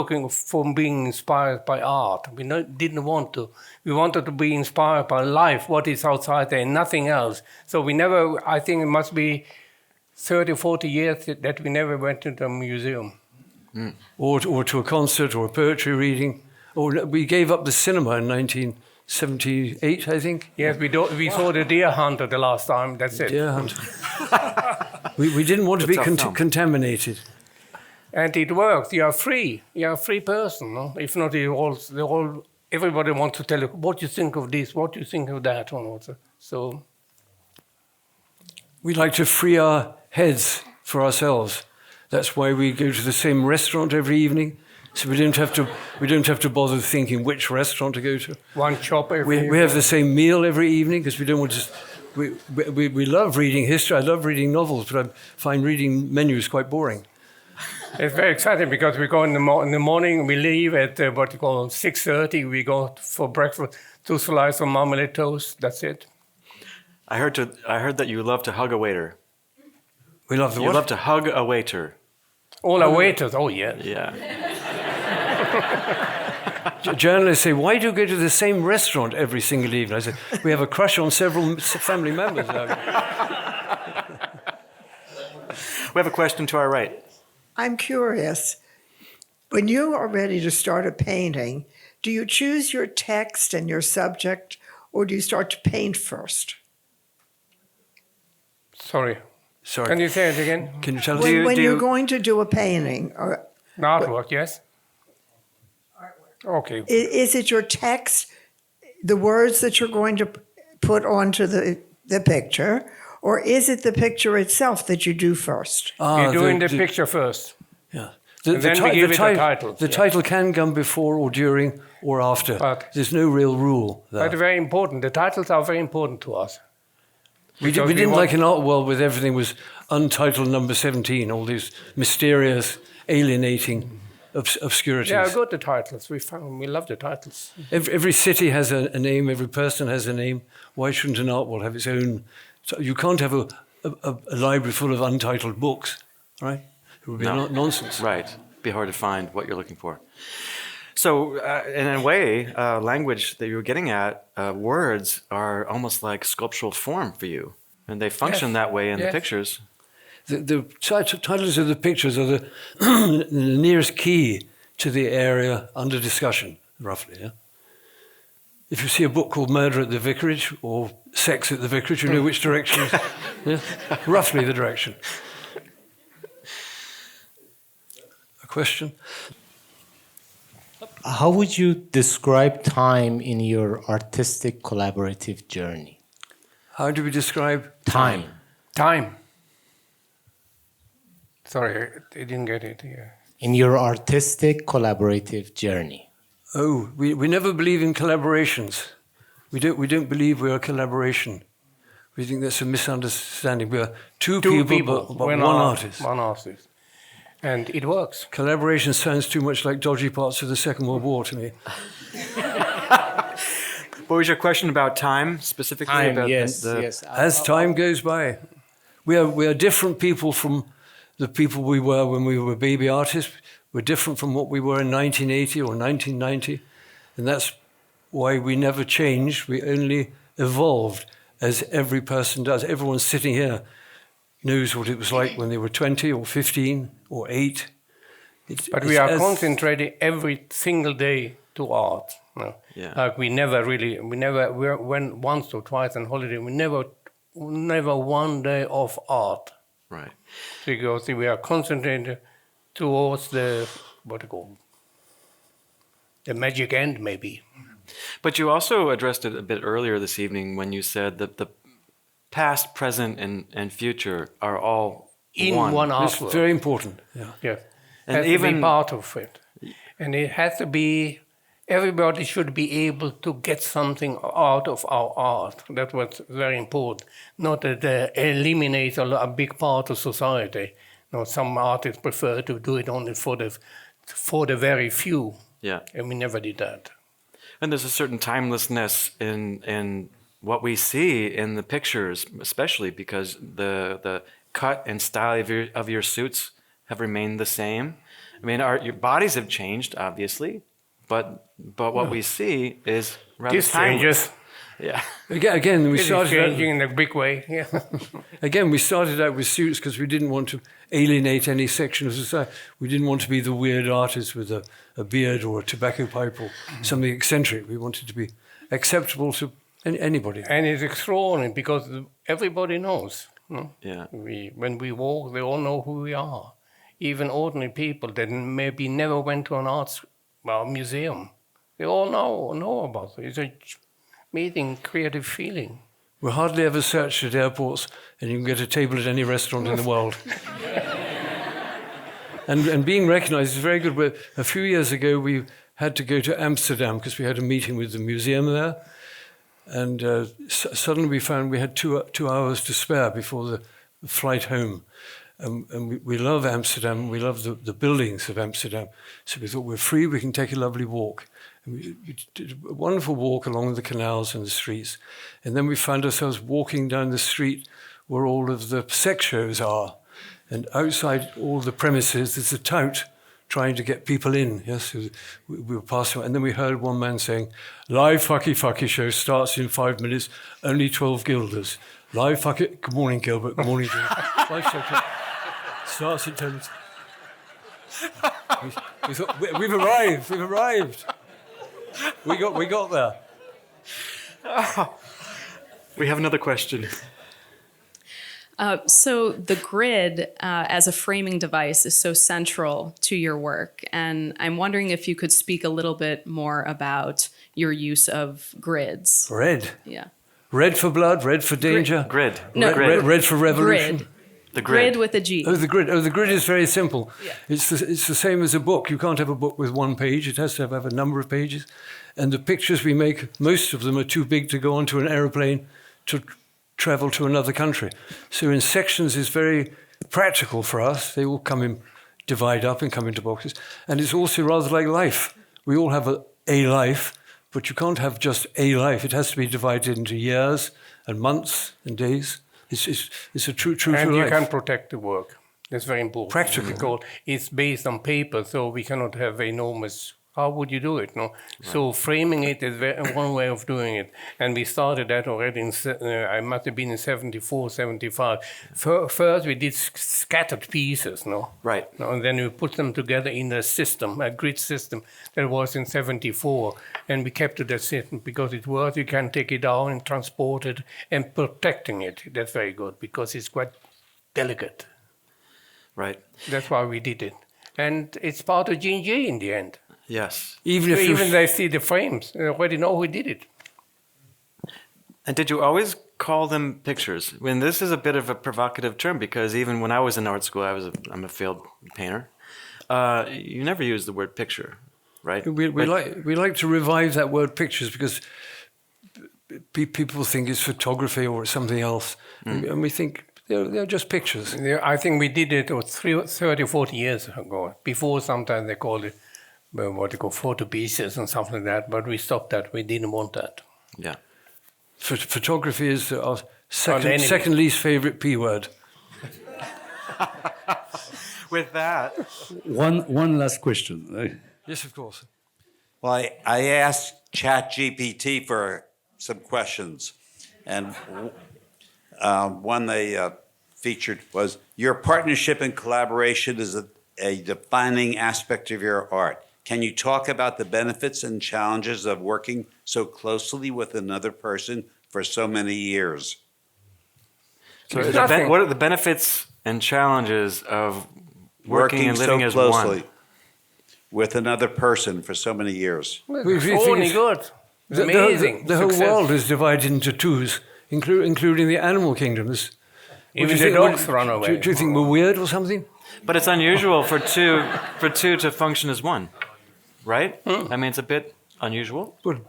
being inspired by art. We didn't want to. We wanted to be inspired by life, what is outside there, and nothing else. So we never, I think it must be 30, 40 years that we never went to the museum. Mm. Or to a concert or a poetry reading. Or we gave up the cinema in 1978, I think. Yes, we saw the Deer Hunter the last time, that's it. Deer Hunter. we didn't want to be contaminated. And it works. You are free. You are a free person. No? If not, everybody wants to tell you what you think of this, what you think of that. So we like to free our heads for ourselves. That's why we go to the same restaurant every evening. So we don't have to bother thinking which restaurant to go to. One shop every evening. We have the same meal every evening because we don't want to. We love reading history. I love reading novels, but I find reading menus quite boring. It's very exciting because we go in the morning. We leave at 6:30. We go for breakfast, 2 slices of marmalade toast. That's it. I heard that you love to hug a waiter. We love the what? You love to hug a waiter. All our waiters. Oh yeah. Yeah. Journalists say, "Why do you go to the same restaurant every single evening?" I say, "We have a crush on several family members." We have a question to our right. I'm curious, when you are ready to start a painting, do you choose your text and your subject, or do you start to paint first? Sorry. Can you say it again? Can you tell us? When you're going to do a painting, or artwork, yes. Okay. Is it your text, the words that you're going to put onto the picture, or is it the picture itself that you do first? You're doing the picture first. Yeah. And then we give it a title. The title can come before or during or after. But- There's no real rule there. But very important. The titles are very important to us. We Because didn't want- like an art world where everything was untitled number 17, all these mysterious, alienating obscurities. Yeah, good, the titles. We love the titles. Every city has a name, every person has a name. Why shouldn't an art world have its own? So you can't have a library full of untitled books, right? It would be nonsense. Right. Be hard to find what you're looking for. So, in a way, language that you were getting at, words are almost like sculptural form for you, and they function that way in the pictures. The titles of the pictures are the nearest key to the area under discussion, roughly. Yeah? If you see a book called Murder at the Vicarage or Sex at the Vicarage, you know which direction is roughly the direction. A question? How would you describe time in your artistic collaborative journey? How do we describe Time. Time. Sorry, I didn't get it here. In your artistic collaborative journey. Oh, we never believe in collaborations. We don't believe we're a collaboration. We think that's a misunderstanding. We are two people, but one artist. One artist. And it works. Collaboration sounds too much like dodgy parts of the Second World War to me. What was your question about time specifically? Time, about yes. As time goes by, we are different people from the people we were when we were baby artists. We're different from what we were in 1980 or 1990. And that's why we never changed. We only evolved, as every person does. Everyone sitting here knows what it was like when they were 20 or 15 or 8. But we are concentrating every single day to art. No? Yeah. Like we went once or twice on holiday. We never one day off art. Right. Because we are concentrated towards the magic end, maybe. But you also addressed it a bit earlier this evening when you said that the past, present, and future are all In one It's artwork. very important. Yeah. Yeah. And Has to be part of it. And it has to be, everybody should be able to get something out of our art. That was very important. Not that eliminate a big part of society. No, some artists prefer to do it only for the very few. Yeah. And we never did that. And there's a certain timelessness in what we see in the pictures, especially because the cut and style of your suits have remained the same. I mean, your bodies have changed, obviously, but what we see is rather This timeless. changes. Yeah. Again, we It is started out, changing in a big way. Yeah. again, we started out with suits because we didn't want to alienate any section of society. We didn't want to be the weird artist with a beard or a tobacco pipe or something eccentric. We wanted to be acceptable to anybody. And it's extraordinary because everybody knows. No? Yeah. When we walk, they all know who we are. Even ordinary people that maybe never went to an art museum, they all know about it. It's a amazing creative feeling. We're hardly ever searched at airports, and you can get a table at any restaurant in the world. And being recognized is very good. A few years ago, we had to go to Amsterdam because we had a meeting with the museum there. And suddenly we found we had two hours to spare before the flight home. And we love Amsterdam. We love the buildings of Amsterdam. So we thought, we're free, we can take a lovely walk. And we did a wonderful walk along the canals and the streets. And then we found ourselves walking down the street where all of the sex shows are. And outside all the premises, there's a tout trying to get people in. Yes, we were passing, and then we heard one man saying, "Live fucky show starts in 5 minutes, only 12 guilders. Live fucky." Good morning, Gilbert. Good morning, Gilbert. Live show starts in 10 minutes. We thought, we've arrived. We've arrived. We got there. We have another question. So the grid as a framing device is so central to your work. And I'm wondering if you could speak a little bit more about your use of grids. Red. Yeah. Red for blood, red for danger. Grid. No, Red for revolution. Grid. The grid. Grid with a G. Oh, the grid. Oh, the grid is very simple. Yeah. It's the same as a book. You can't have a book with one page. It has to have a number of pages. And the pictures we make, most of them are too big to go onto an aeroplane to travel to another country. So in sections is very practical for us. They all divide up and come into boxes. And it's also rather like life. We all have a life, but you can't have just a life. It has to be divided into years and months and days. It's a true And you life. can protect the work. That's very important. Practical. Because it's based on paper, so we cannot have enormous. How would you do it? No. Right. So framing it is one way of doing it, and we started that already. I must have been in 74, 75. First, we did scattered pieces, no. Right. No, and then we put them together in a system, a grid system that was in 74, and we kept to that system because it works. You can take it down and transport it, and protecting it. That's very good because it's quite delicate. Right. That's why we did it, and it's part of G&G in the end. Yes. Even they see the frames, they already know who did it. And did you always call them pictures? When this is a bit of a provocative term, because even when I was in art school, I'm a field painter. You never used the word picture, right? We like to revive that word pictures because people think it's photography or something else, and we think they're just pictures. I think we did it 30, 40 years ago. Before, sometimes they called it what they call photo pieces and something like that, but we stopped that. We didn't want that. Yeah. Photography is our second least favorite P word. With that, one last question. Yes, of course. Well, I asked ChatGPT for some questions, and one they featured was, your partnership and collaboration is a defining aspect of your art. Can you talk about the benefits and challenges of working so closely with another person for so many years? So what are the benefits and challenges of working and living so as closely one? With another person for so many years? It's only good. It's amazing. The whole world is divided into twos, including the animal kingdoms. Even the dogs run away. Do you think we're weird or something? But it's unusual for two to function as one, right? I mean, it's a bit unusual. Well,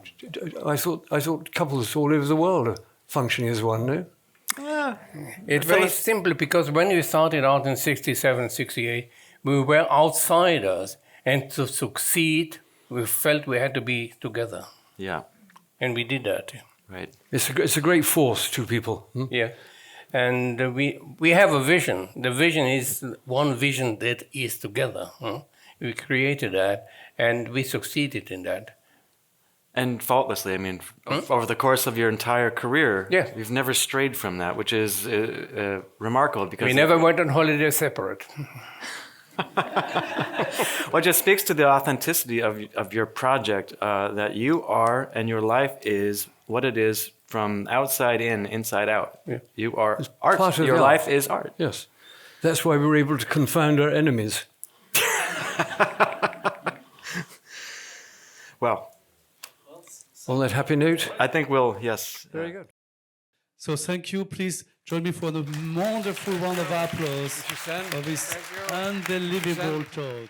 I thought couples all over the world are functioning as one, no? It's very simple because when we started out in 67, 68, we were outsiders, and to succeed, we felt we had to be together. Yeah. And we did that. Right. It's a great force, two people. Yeah. And we have a vision. The vision is one vision that is together. We created that, and we succeeded in that. And faultlessly, I mean, over the course of your entire career, you've never strayed from that, which is remarkable. Because we never went on holiday separate. Well, it just speaks to the authenticity of your project, that you are and your life is what it is from outside in, inside out. Yeah. You are art. Your life is art. Yes. That's why we're able to confound our enemies. Well, on that happy note, I think yes. Very good. So thank you. Please join me for the wonderful round of applause for this unbelievable talk.